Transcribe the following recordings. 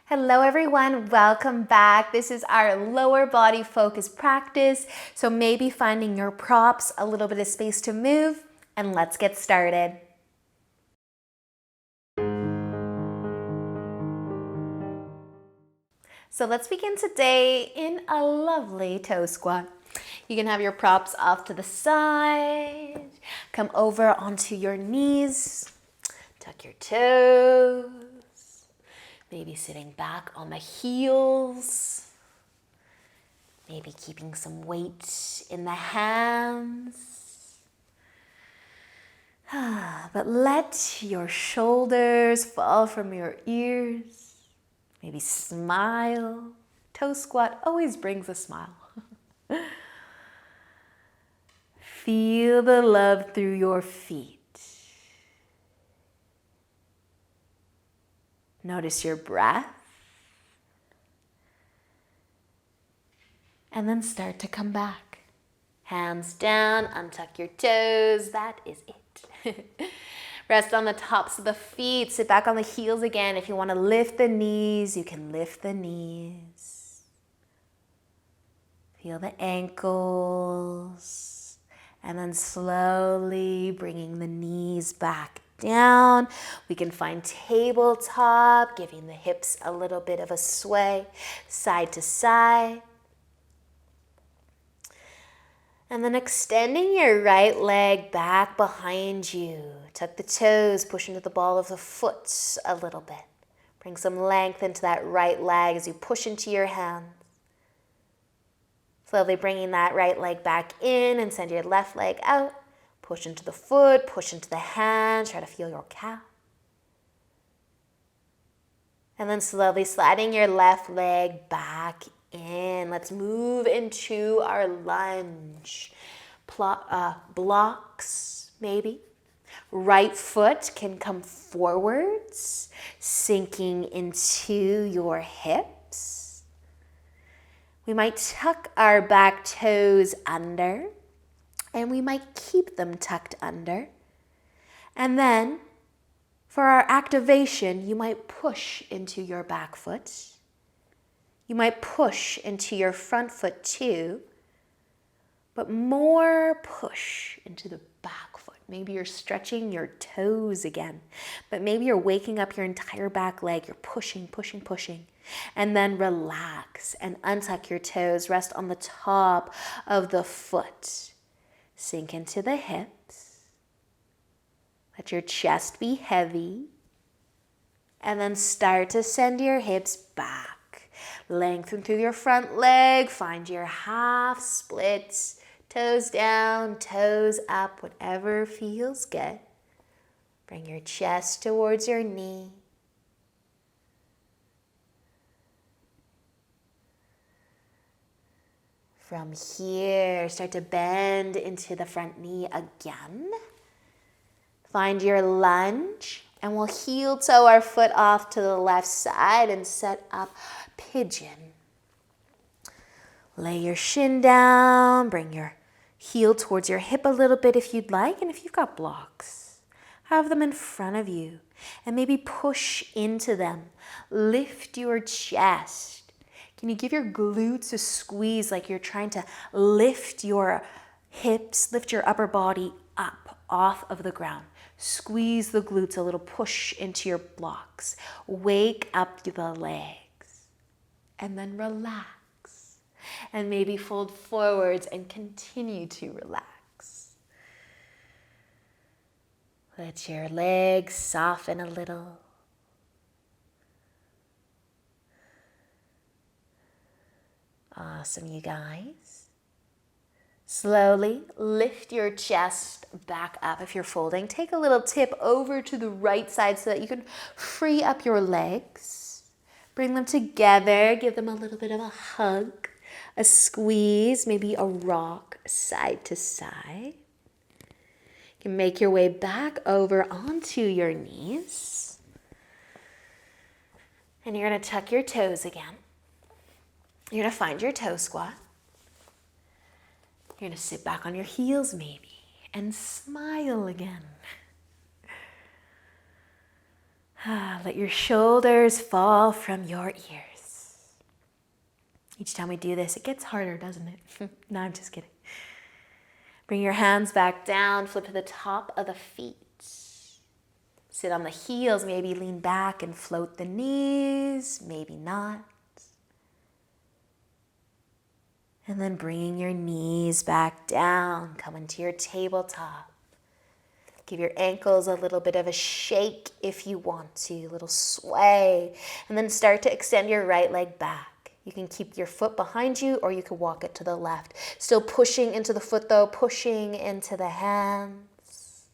Hello everyone, welcome back. This is our lower body focus practice. So maybe finding your props, a little bit of space to move, and let's get started. So let's begin today in a lovely toe squat. You can have your props off to the side, come over onto your knees, tuck your toes. Maybe sitting back on the heels. Maybe keeping some weight in the hands. But let your shoulders fall from your ears. Maybe smile. Toe squat always brings a smile. Feel the love through your feet. Notice your breath. And then start to come back. Hands down, untuck your toes. That is it. Rest on the tops of the feet. Sit back on the heels again. If you want to lift the knees, you can lift the knees. Feel the ankles. And then slowly bringing the knees back down. We can find tabletop, giving the hips a little bit of a sway, side to side. And then extending your right leg back behind you. Tuck the toes, push into the ball of the foot a little bit. Bring some length into that right leg as you push into your hands. Slowly bringing that right leg back in and send your left leg out. Push into the foot, push into the hand, try to feel your calf. And then slowly sliding your left leg back in. Let's move into our lunge. Blocks, maybe. Right foot can come forwards, sinking into your hips. We might tuck our back toes under. And we might keep them tucked under. And then, for our activation, you might push into your back foot. You might push into your front foot too. But more push into the back foot. Maybe you're stretching your toes again. But maybe you're waking up your entire back leg. You're pushing, pushing, pushing. And then relax and untuck your toes. Rest on the top of the foot. Sink into the hips. Let your chest be heavy. And then start to send your hips back. Lengthen through your front leg. Find your half splits. Toes down, toes up, whatever feels good. Bring your chest towards your knee. From here, start to bend into the front knee again. Find your lunge, and we'll heel toe our foot off to the left side and set up pigeon. Lay your shin down, bring your heel towards your hip a little bit if you'd like, and if you've got blocks, have them in front of you, and maybe push into them. Lift your chest. Can you give your glutes a squeeze like you're trying to lift your hips, lift your upper body up off of the ground? Squeeze the glutes a little, push into your blocks. Wake up the legs and then relax. And maybe fold forwards and continue to relax. Let your legs soften a little. Awesome, you guys. Slowly lift your chest back up if you're folding. Take a little tip over to the right side so that you can free up your legs. Bring them together. Give them a little bit of a hug, a squeeze, maybe a rock side to side. You can make your way back over onto your knees. And you're going to tuck your toes again. You're going to find your toe squat. You're going to sit back on your heels maybe and smile again. Let your shoulders fall from your ears. Each time we do this, it gets harder, doesn't it? No, I'm just kidding. Bring your hands back down, flip to the top of the feet. Sit on the heels, maybe lean back and float the knees, maybe not. And then bringing your knees back down, come into your tabletop. Give your ankles a little bit of a shake if you want to, a little sway. And then start to extend your right leg back. You can keep your foot behind you or you can walk it to the left. Still pushing into the foot though, pushing into the hands.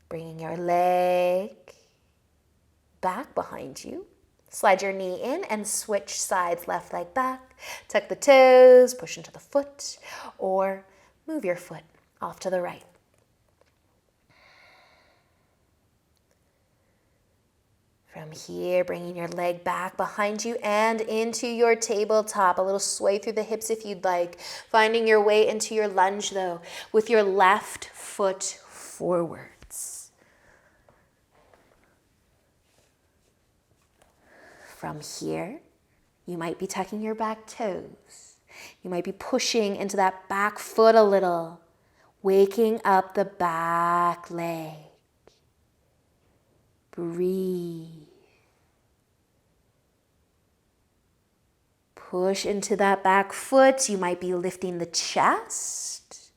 Bringing your leg back behind you. Slide your knee in and switch sides, left leg back. Tuck the toes, push into the foot, or move your foot off to the right. From here, bringing your leg back behind you and into your tabletop. A little sway through the hips if you'd like. Finding your way into your lunge though, with your left foot forwards. From here, you might be tucking your back toes. You might be pushing into that back foot a little, waking up the back leg. Breathe. Push into that back foot. You might be lifting the chest.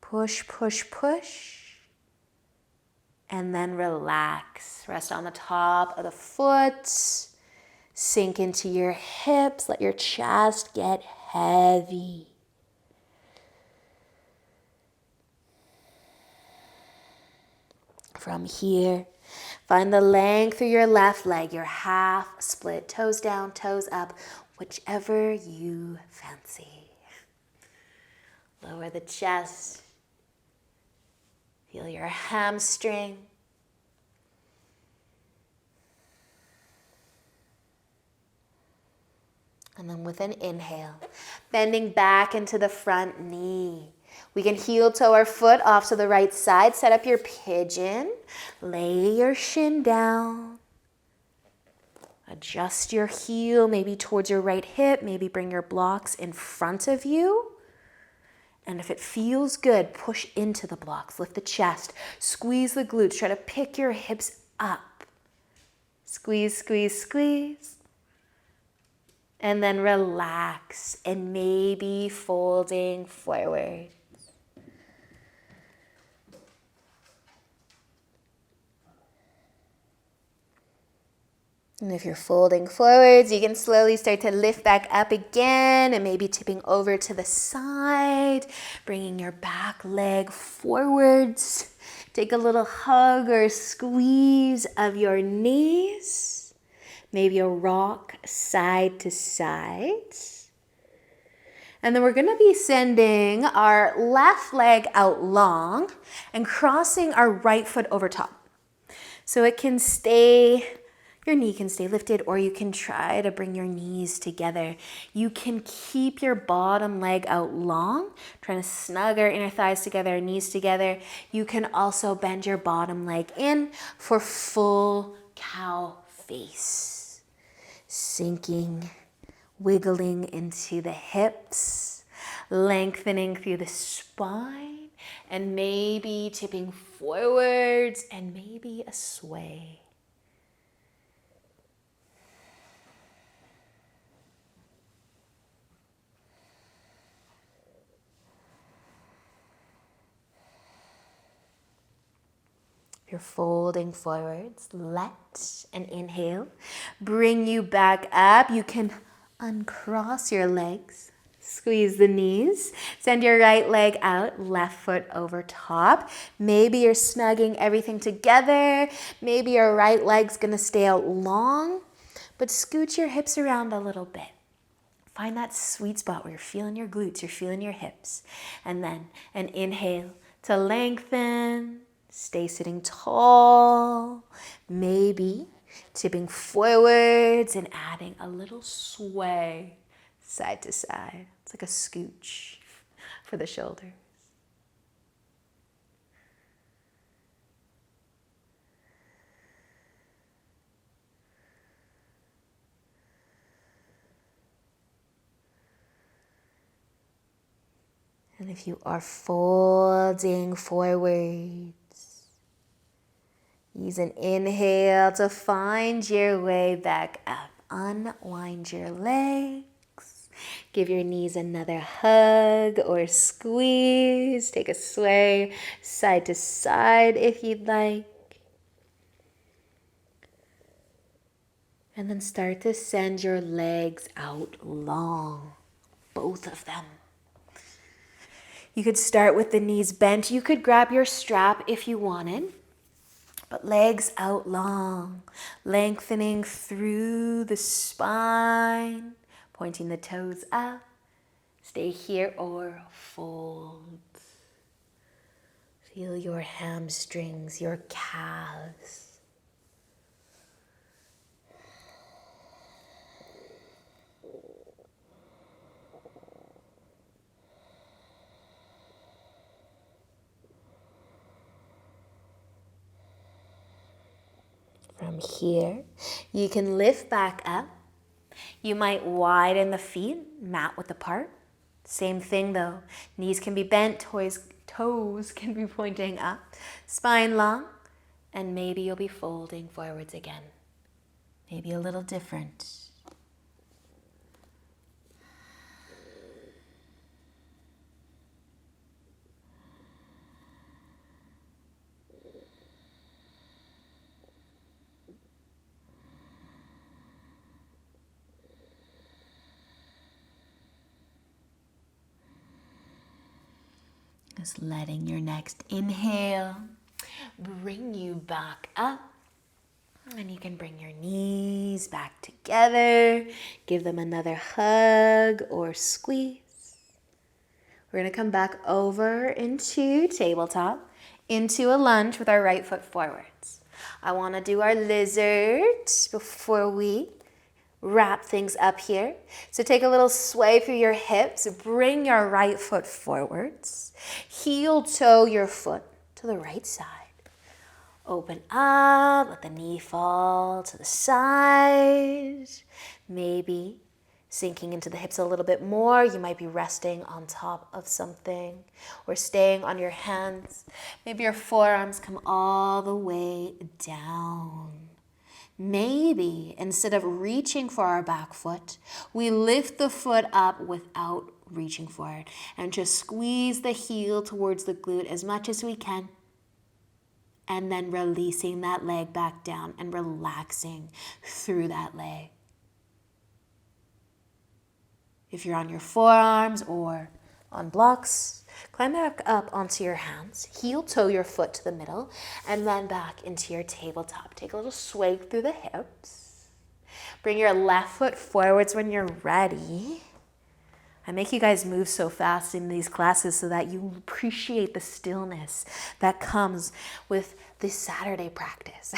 Push, push, push. And then relax. Rest on the top of the foot. Sink into your hips. Let your chest get heavy. From here, find the length through your left leg, your half split, toes down, toes up, whichever you fancy. Lower the chest. Feel your hamstring. And then with an inhale, bending back into the front knee. We can heel toe our foot off to the right side. Set up your pigeon. Lay your shin down. Adjust your heel maybe towards your right hip. Maybe bring your blocks in front of you. And if it feels good, push into the blocks. Lift the chest. Squeeze the glutes. Try to pick your hips up. Squeeze, squeeze, squeeze. And then relax and maybe folding forward. And if you're folding forwards, you can slowly start to lift back up again and maybe tipping over to the side, bringing your back leg forwards. Take a little hug or squeeze of your knees. Maybe a rock side to side. And then we're going to be sending our left leg out long and crossing our right foot over top. So it can stay, your knee can stay lifted, or you can try to bring your knees together. You can keep your bottom leg out long, trying to snug our inner thighs together, our knees together. You can also bend your bottom leg in for full cow face. Sinking, wiggling into the hips, lengthening through the spine, and maybe tipping forwards and maybe a sway. You're folding forwards. Let an inhale bring you back up. You can uncross your legs, squeeze the knees, send your right leg out, left foot over top. Maybe you're snugging everything together. Maybe your right leg's gonna stay out long, but scoot your hips around a little bit. Find that sweet spot where you're feeling your glutes, you're feeling your hips. And then an inhale to lengthen. Stay sitting tall, maybe tipping forwards and adding a little sway side to side. It's like a scooch for the shoulders. And if you are folding forwards, use an inhale to find your way back up. Unwind your legs. Give your knees another hug or squeeze. Take a sway side to side if you'd like. And then start to send your legs out long, both of them. You could start with the knees bent. You could grab your strap if you wanted, but legs out long, lengthening through the spine, pointing the toes up. Stay here or fold. Feel your hamstrings, your calves. From here, you can lift back up. You might widen the feet, mat width apart. Same thing though, knees can be bent, toes can be pointing up, spine long, and maybe you'll be folding forwards again. Maybe a little different. Just letting your next inhale bring you back up. And you can bring your knees back together. Give them another hug or squeeze. We're going to come back over into tabletop, into a lunge with our right foot forwards. I want to do our lizard before we wrap things up here. So take a little sway through your hips. Bring your right foot forwards. Heel toe your foot to the right side. Open up, let the knee fall to the side. Maybe sinking into the hips a little bit more. You might be resting on top of something or staying on your hands. Maybe your forearms come all the way down. Maybe instead of reaching for our back foot, we lift the foot up without reaching for it and just squeeze the heel towards the glute as much as we can. And then releasing that leg back down and relaxing through that leg. If you're on your forearms or on blocks, climb back up onto your hands, heel toe your foot to the middle, and then back into your tabletop. Take a little sway through the hips. Bring your left foot forwards when you're ready. I make you guys move so fast in these classes so that you appreciate the stillness that comes with this Saturday practice.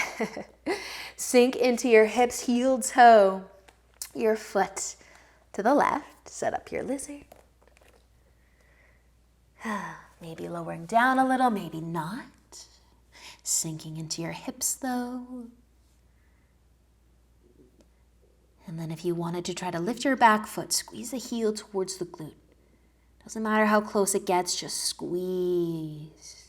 Sink into your hips, heel toe your foot to the left. Set up your lizard. Maybe lowering down a little, maybe not. Sinking into your hips though. And then if you wanted to try to lift your back foot, squeeze the heel towards the glute. Doesn't matter how close it gets, just squeeze.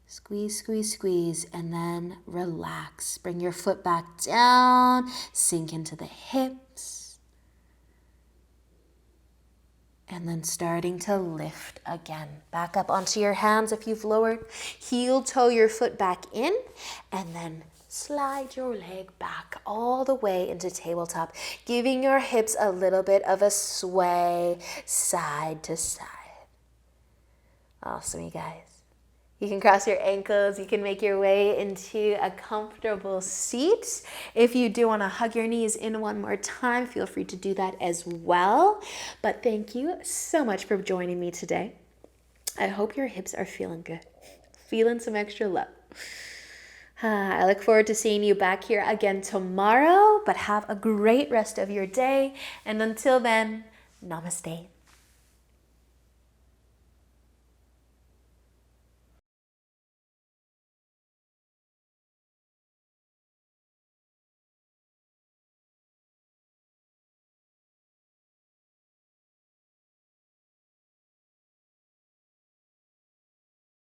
Squeeze, squeeze, squeeze, and then relax. Bring your foot back down, sink into the hips. And then starting to lift again. Back up onto your hands if you've lowered. Heel toe your foot back in, and then slide your leg back all the way into tabletop, giving your hips a little bit of a sway side to side. Awesome, you guys. You can cross your ankles. You can make your way into a comfortable seat. If you do want to hug your knees in one more time, feel free to do that as well. But thank you so much for joining me today. I hope your hips are feeling good, feeling some extra love. I look forward to seeing you back here again tomorrow, but have a great rest of your day. And until then, namaste.